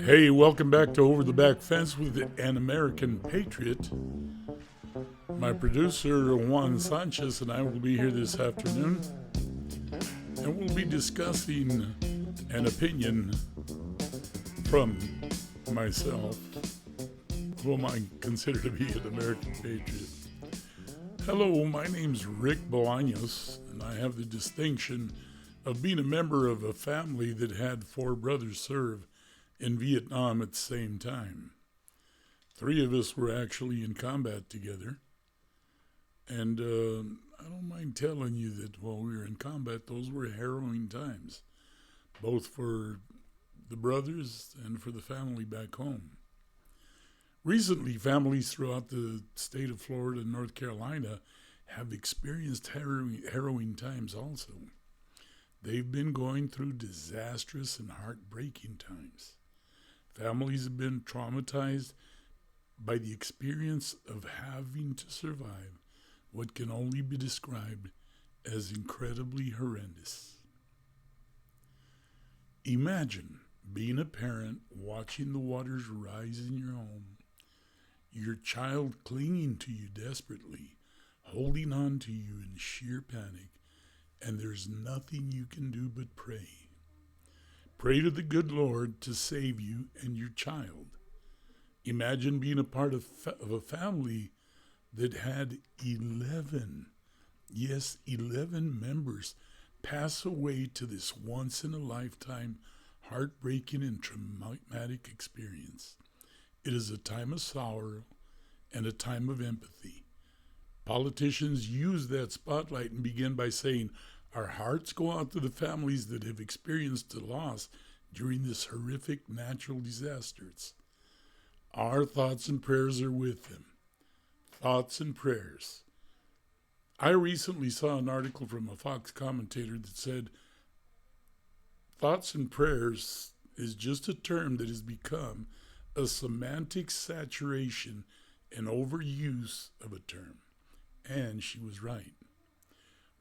Hey, welcome back to Over the Back Fence with an American Patriot. My producer, Juan Sanchez, and I will be here this afternoon, and we'll be discussing an opinion from myself, whom I consider to be an American Patriot. Hello, my name's Rick Bolaños, and I have the distinction of being a member of a family that had 4 brothers serve in Vietnam at the same time. 3 of us were actually in combat together. And I don't mind telling you that while we were in combat, those were harrowing times, both for the brothers and for the family back home. Recently, families throughout the state of Florida and North Carolina have experienced harrowing times also. They've been going through disastrous and heartbreaking times. Families have been traumatized by the experience of having to survive what can only be described as incredibly horrendous. Imagine being a parent watching the waters rise in your home, your child clinging to you desperately, holding on to you in sheer panic, and there's nothing you can do but pray. Pray to the good Lord to save you and your child. Imagine being a part of a family that had 11 members pass away to this once-in-a-lifetime, heartbreaking and traumatic experience. It is a time of sorrow and a time of empathy. Politicians use that spotlight and begin by saying, our hearts go out to the families that have experienced the loss during this horrific natural disasters. Our thoughts and prayers are with them. Thoughts and prayers. I recently saw an article from a Fox commentator that said, thoughts and prayers is just a term that has become a semantic saturation and overuse of a term. And she was right.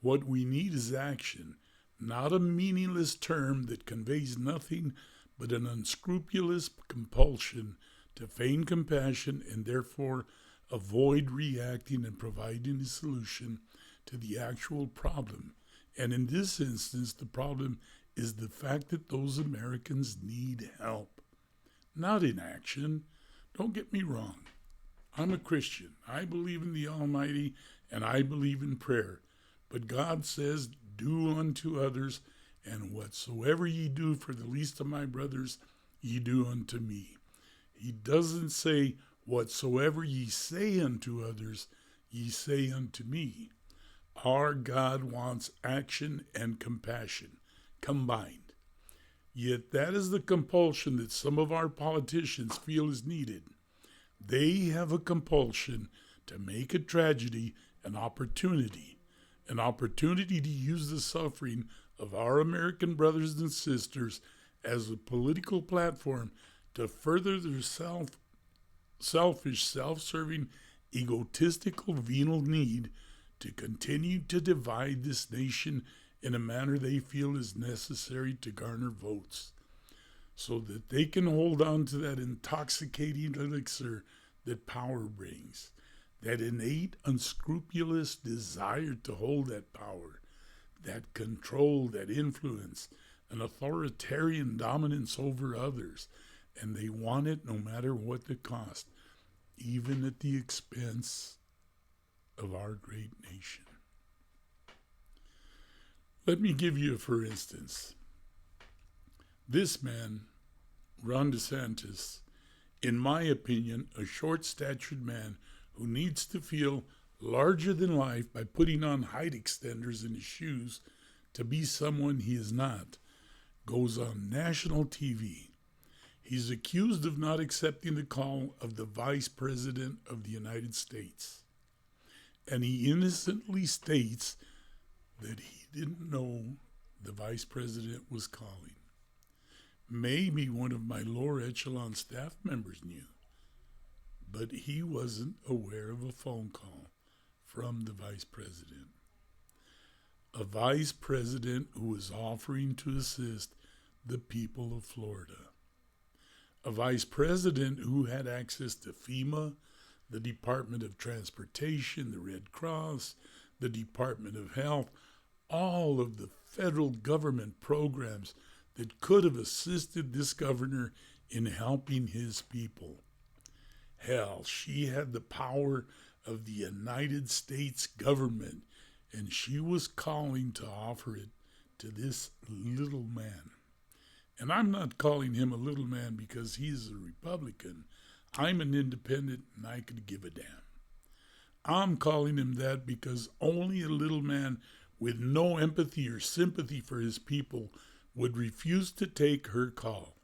What we need is action, not a meaningless term that conveys nothing but an unscrupulous compulsion to feign compassion and therefore avoid reacting and providing a solution to the actual problem. And in this instance, the problem is the fact that those Americans need help, not inaction. Don't get me wrong. I'm a Christian. I believe in the Almighty and I believe in prayer. But God says, do unto others, and whatsoever ye do for the least of my brothers, ye do unto me. He doesn't say, whatsoever ye say unto others, ye say unto me. Our God wants action and compassion combined. Yet that is the compulsion that some of our politicians feel is needed. They have a compulsion to make a tragedy an opportunity to use the suffering of our American brothers and sisters as a political platform to further their selfish, self-serving, egotistical, venal need to continue to divide this nation in a manner they feel is necessary to garner votes, so that they can hold on to that intoxicating elixir that power brings. That innate, unscrupulous desire to hold that power, that control, that influence, an authoritarian dominance over others. And they want it no matter what the cost, even at the expense of our great nation. Let me give you a for instance. This man, Ron DeSantis, in my opinion, a short-statured man who needs to feel larger than life by putting on height extenders in his shoes to be someone he is not, goes on national TV. He's accused of not accepting the call of the Vice President of the United States. And he innocently states that he didn't know the Vice President was calling. Maybe one of my lower echelon staff members knew, but he wasn't aware of a phone call from the Vice President. a vice president who was offering to assist the people of Florida. A vice president who had access to FEMA, the Department of Transportation, the Red Cross, the Department of Health, all of the federal government programs that could have assisted this governor in helping his people. Hell, she had the power of the United States government, and she was calling to offer it to this little man. And I'm not calling him a little man because he's a Republican. I'm an independent and I could give a damn. I'm calling him that because only a little man with no empathy or sympathy for his people would refuse to take her call.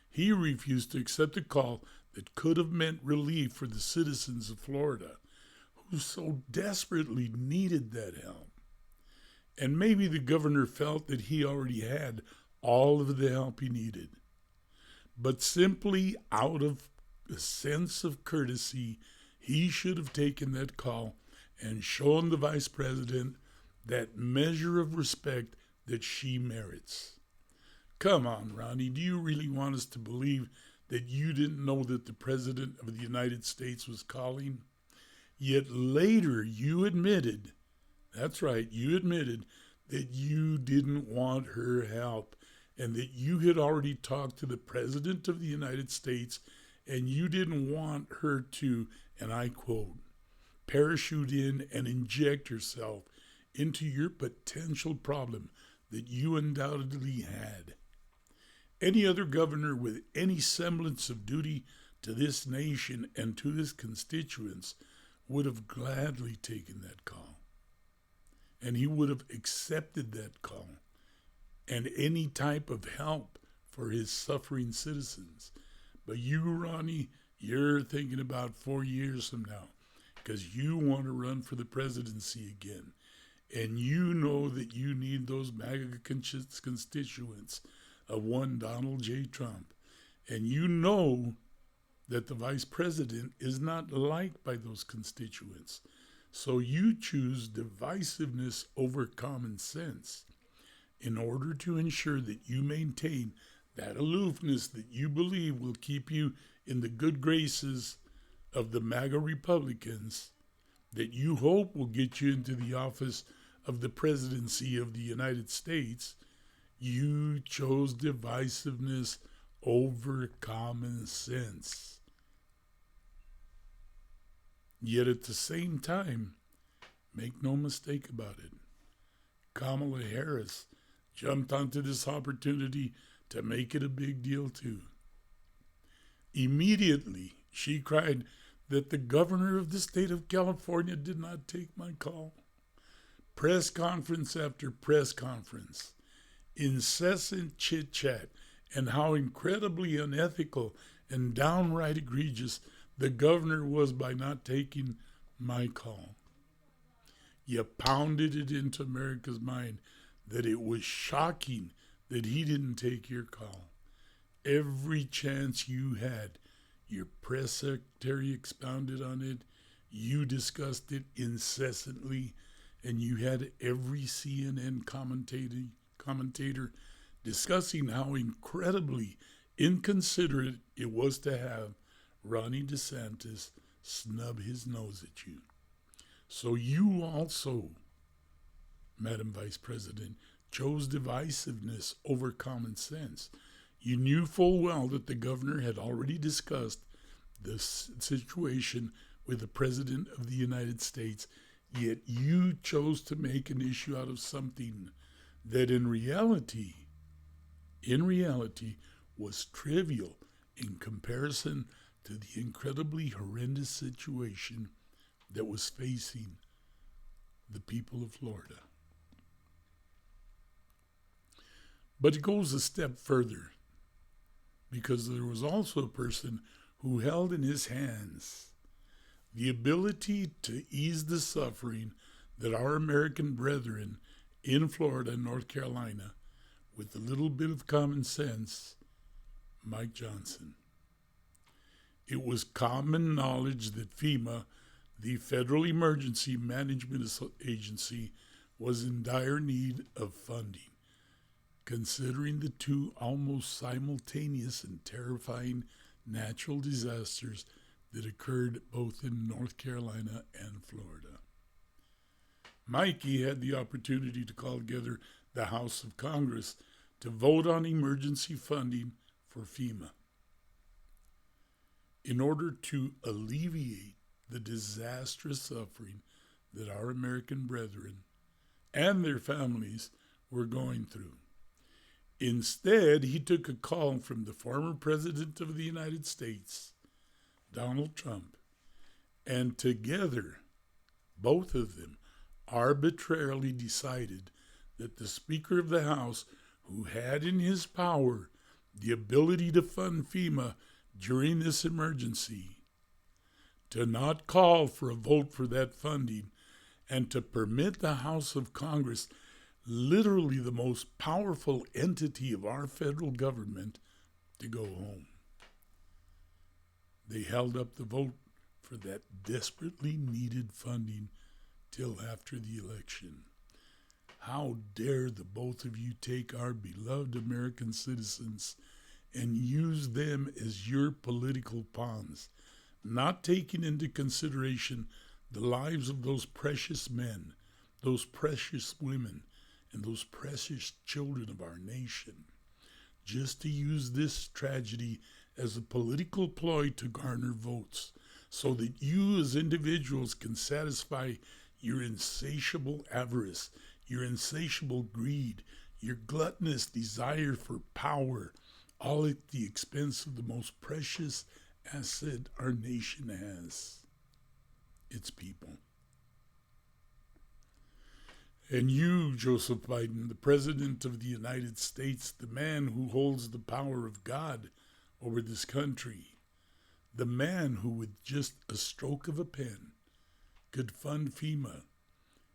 He refused to accept a call that could have meant relief for the citizens of Florida, who so desperately needed that help. And maybe the governor felt that he already had all of the help he needed. But simply out of a sense of courtesy, he should have taken that call and shown the vice president that measure of respect that she merits. Come on, Ronnie, do you really want us to believe that you didn't know that the President of the United States was calling? Yet later you admitted, that's right, you admitted that you didn't want her help and that you had already talked to the President of the United States and you didn't want her to, and I quote, parachute in and inject herself into your potential problem that you undoubtedly had. Any other governor with any semblance of duty to this nation and to his constituents would have gladly taken that call. And he would have accepted that call and any type of help for his suffering citizens. But you, Ronnie, you're thinking about 4 years from now because you want to run for the presidency again. And you know that you need those MAGA constituents of one Donald J. Trump. And you know that the vice president is not liked by those constituents. So you choose divisiveness over common sense in order to ensure that you maintain that aloofness that you believe will keep you in the good graces of the MAGA Republicans, that you hope will get you into the office of the presidency of the United States. You chose divisiveness over common sense. Yet at the same time, make no mistake about it, Kamala Harris jumped onto this opportunity to make it a big deal too. Immediately, she cried that the governor of the state of California did not take my call. Press conference after press conference, incessant chit-chat, and how incredibly unethical and downright egregious the governor was by not taking my call. You pounded it into America's mind that it was shocking that he didn't take your call. Every chance you had, your press secretary expounded on it, you discussed it incessantly, and you had every CNN commentator discussing how incredibly inconsiderate it was to have Ronnie DeSantis snub his nose at you. So you also, Madam Vice President, chose divisiveness over common sense. You knew full well that the governor had already discussed this situation with the President of the United States, yet you chose to make an issue out of something that in reality was trivial in comparison to the incredibly horrendous situation that was facing the people of Florida. But it goes a step further, because there was also a person who held in his hands the ability to ease the suffering that our American brethren in Florida and North Carolina, with a little bit of common sense, Mike Johnson. It was common knowledge that FEMA, the Federal Emergency Management Agency, was in dire need of funding, considering the two almost simultaneous and terrifying natural disasters that occurred both in North Carolina and Florida. Mikey had the opportunity to call together the House of Congress to vote on emergency funding for FEMA. In order to alleviate the disastrous suffering that our American brethren and their families were going through. Instead, he took a call from the former President of the United States, Donald Trump, and together, both of them arbitrarily decided that the Speaker of the House, who had in his power the ability to fund FEMA during this emergency, to not call for a vote for that funding and to permit the House of Congress, literally the most powerful entity of our federal government, to go home. They held up the vote for that desperately needed funding till after the election. How dare the both of you take our beloved American citizens and use them as your political pawns, not taking into consideration the lives of those precious men, those precious women, and those precious children of our nation, just to use this tragedy as a political ploy to garner votes, so that you as individuals can satisfy your insatiable avarice, your insatiable greed, your gluttonous desire for power, all at the expense of the most precious asset our nation has, its people. And you, Joseph Biden, the President of the United States, the man who holds the power of God over this country, the man who with just a stroke of a pen could fund FEMA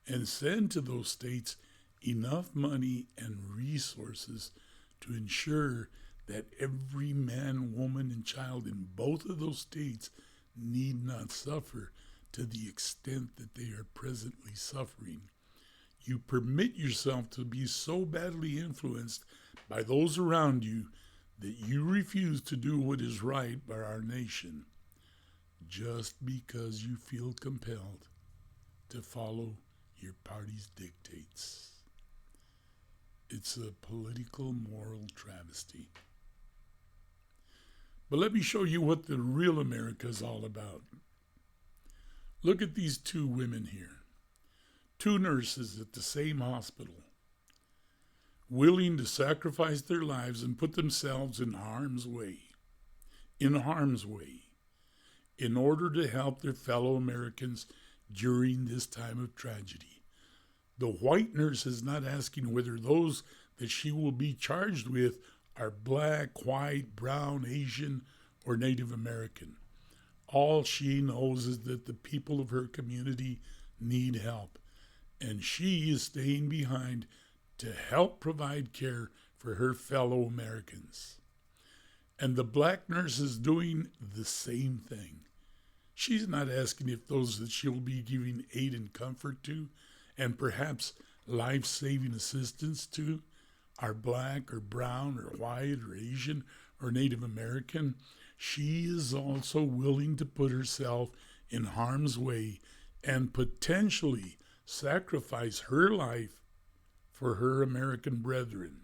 and send to those states enough money and resources to ensure that every man, woman, and child in both of those states need not suffer to the extent that they are presently suffering. You permit yourself to be so badly influenced by those around you that you refuse to do what is right by our nation, just because you feel compelled to follow your party's dictates. It's a political moral travesty. But let me show you what the real America is all about. Look at these two women here. Two nurses at the same hospital, willing to sacrifice their lives and put themselves in harm's way, in order to help their fellow Americans during this time of tragedy. The white nurse is not asking whether those that she will be charged with are black, white, brown, Asian, or Native American. All she knows is that the people of her community need help, and she is staying behind to help provide care for her fellow Americans. And the black nurse is doing the same thing. She's not asking if those that she'll be giving aid and comfort to, and perhaps life-saving assistance to, are black or brown or white or Asian or Native American. She is also willing to put herself in harm's way and potentially sacrifice her life for her American brethren.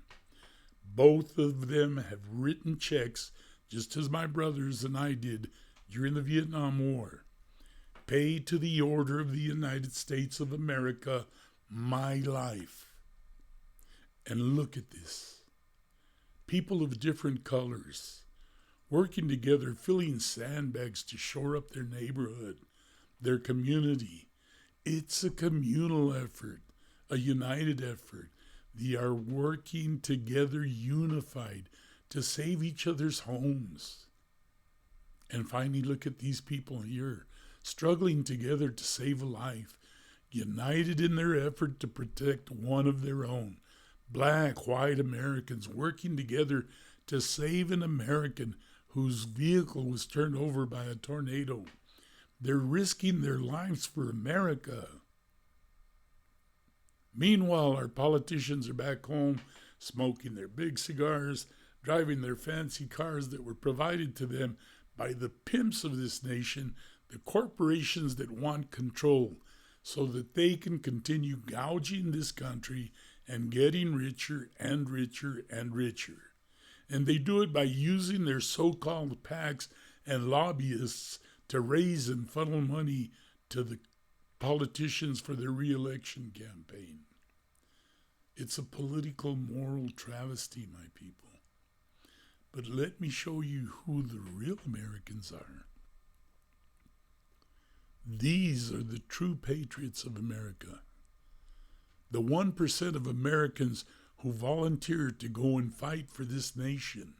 Both of them have written checks, just as my brothers and I did during the Vietnam War. Pay to the order of the United States of America, my life. And look at this. People of different colors working together, filling sandbags to shore up their neighborhood, their community. It's a communal effort, a united effort. They are working together, unified, to save each other's homes. And finally, look at these people here, struggling together to save a life, united in their effort to protect one of their own. Black, white Americans working together to save an American whose vehicle was turned over by a tornado. They're risking their lives for America. Meanwhile, our politicians are back home smoking their big cigars, driving their fancy cars that were provided to them by the pimps of this nation, the corporations that want control, so that they can continue gouging this country and getting richer and richer and richer. And they do it by using their so-called PACs and lobbyists to raise and funnel money to the politicians for their re-election campaign. It's a political moral travesty, my people. But let me show you who the real Americans are. These are the true patriots of America. The 1% of Americans who volunteer to go and fight for this nation.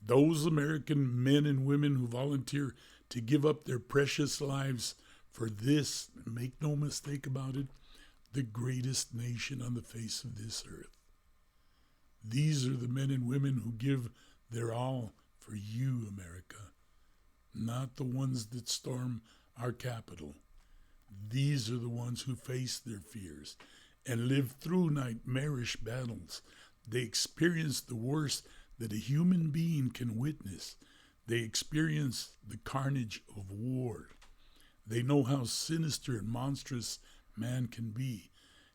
Those American men and women who volunteer to give up their precious lives for this, make no mistake about it, the greatest nation on the face of this earth. These are the men and women who give their all for you, America, not the ones that storm our capital. These are the ones who face their fears and live through nightmarish battles. They experience the worst that a human being can witness. They experience the carnage of war. They know how sinister and monstrous man can be,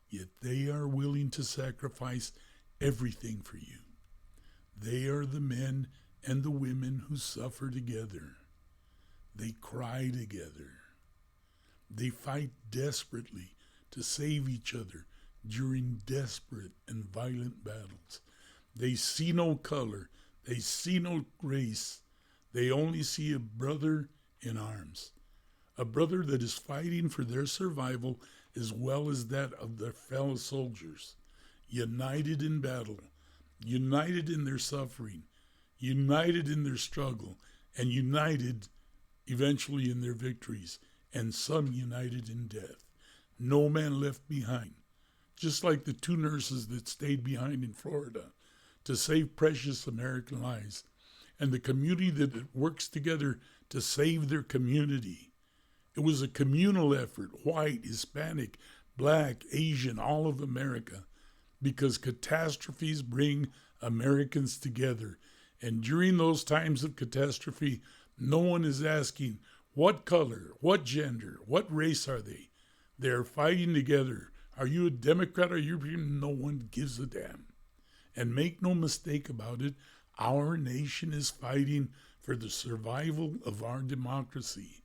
yet they are willing to sacrifice everything for you. They are the men and the women who suffer together. They cry together. They fight desperately to save each other during desperate and violent battles. They see no color. They see no race. They only see a brother in arms, a brother that is fighting for their survival as well as that of their fellow soldiers, united in battle, united in their suffering, united in their struggle, and united eventually in their victories, and some united in death. No man left behind, just like the 2 nurses that stayed behind in Florida to save precious American lives, and the community that works together to save their community. It was a communal effort, white, Hispanic, black, Asian, all of America, because catastrophes bring Americans together. And during those times of catastrophe, no one is asking what color, what gender, what race are they. They are fighting together. Are you a Democrat or you? No one gives a damn. And make no mistake about it, our nation is fighting for the survival of our democracy.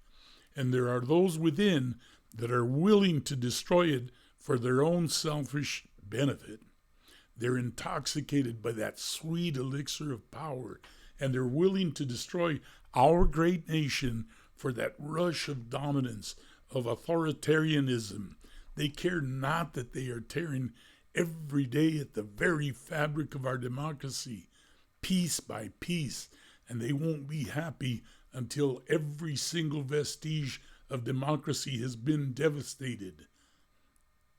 And there are those within that are willing to destroy it for their own selfish benefit. They're intoxicated by that sweet elixir of power, and they're willing to destroy our great nation for that rush of dominance, of authoritarianism. They care not that they are tearing every day at the very fabric of our democracy, piece by piece, and they won't be happy until every single vestige of democracy has been devastated,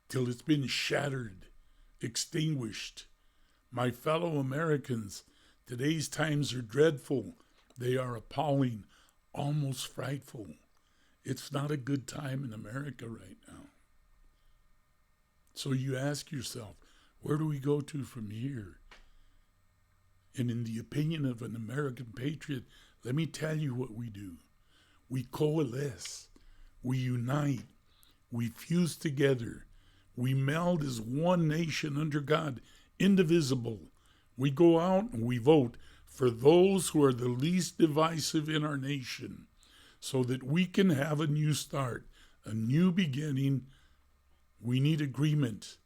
till it's been shattered, extinguished. My fellow Americans, today's times are dreadful. They are appalling, almost frightful. It's not a good time in America right now. So you ask yourself, where do we go to from here? And in the opinion of an American patriot, let me tell you what we do. We coalesce, we unite, we fuse together, we meld as one nation under God, indivisible. We go out and we vote for those who are the least divisive in our nation, so that we can have a new start, a new beginning. We need agreement.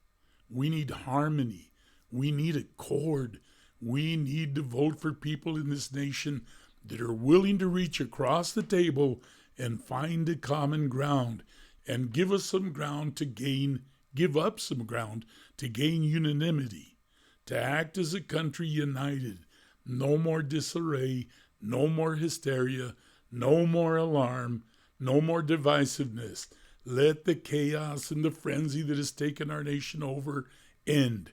We need harmony. We need accord. We need to vote for people in this nation that are willing to reach across the table and find a common ground and give us some ground to gain, give up some ground to gain unanimity, to act as a country united. No more disarray, no more hysteria, no more alarm, no more divisiveness. Let the chaos and the frenzy that has taken our nation over end.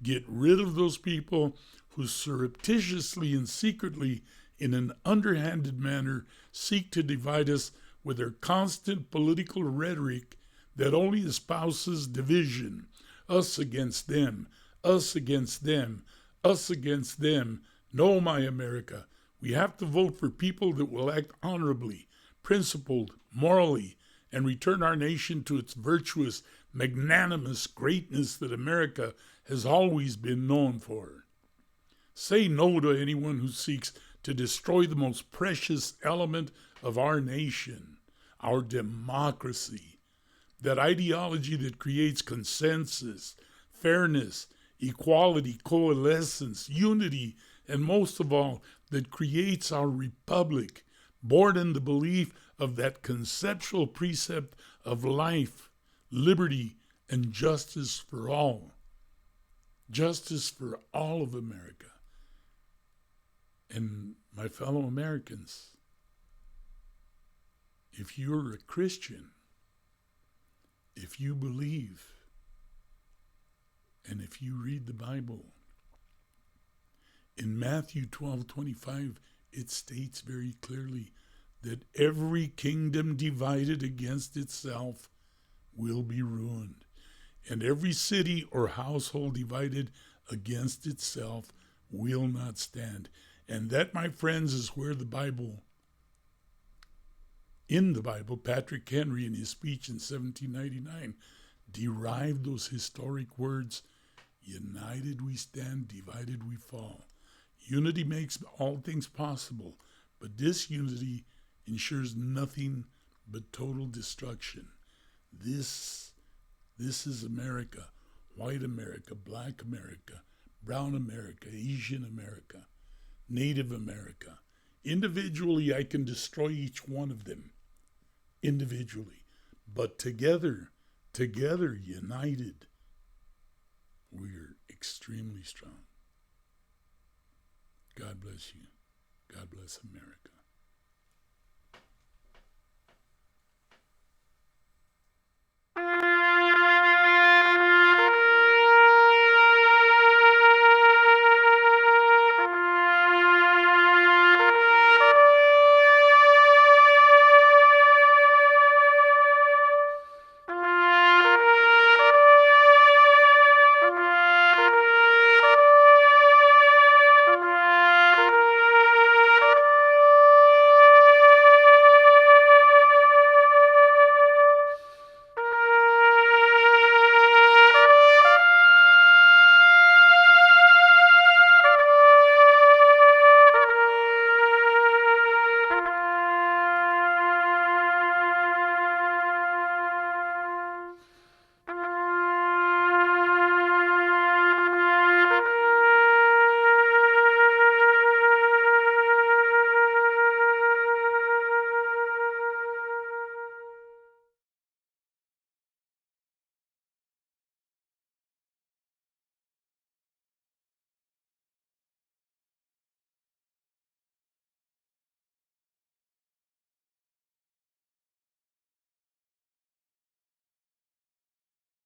Get rid of those people who surreptitiously and secretly, in an underhanded manner, seek to divide us with their constant political rhetoric that only espouses division, Us against them, us against them, us against them. No, my America, we have to vote for people that will act honorably, principled, morally, and return our nation to its virtuous, magnanimous greatness that America has always been known for. Say no to anyone who seeks to destroy the most precious element of our nation, our democracy, that ideology that creates consensus, fairness, equality, coalescence, unity, and most of all, that creates our republic, born in the belief of that conceptual precept of life, liberty, and justice for all. Justice for all of America. And my fellow Americans, if you're a Christian, if you believe, and if you read the Bible, in Matthew 12:25, it states very clearly that every kingdom divided against itself will be ruined, and every city or household divided against itself will not stand. And that, my friends, is where in the Bible, Patrick Henry, in his speech in 1799, derived those historic words, united we stand, divided we fall. Unity makes all things possible, but disunity ensures nothing but total destruction. This is America, white America, black America, brown America, Asian America, Native America. Individually, I can destroy each one of them, individually. But together, united, we're extremely strong. God bless you. God bless America.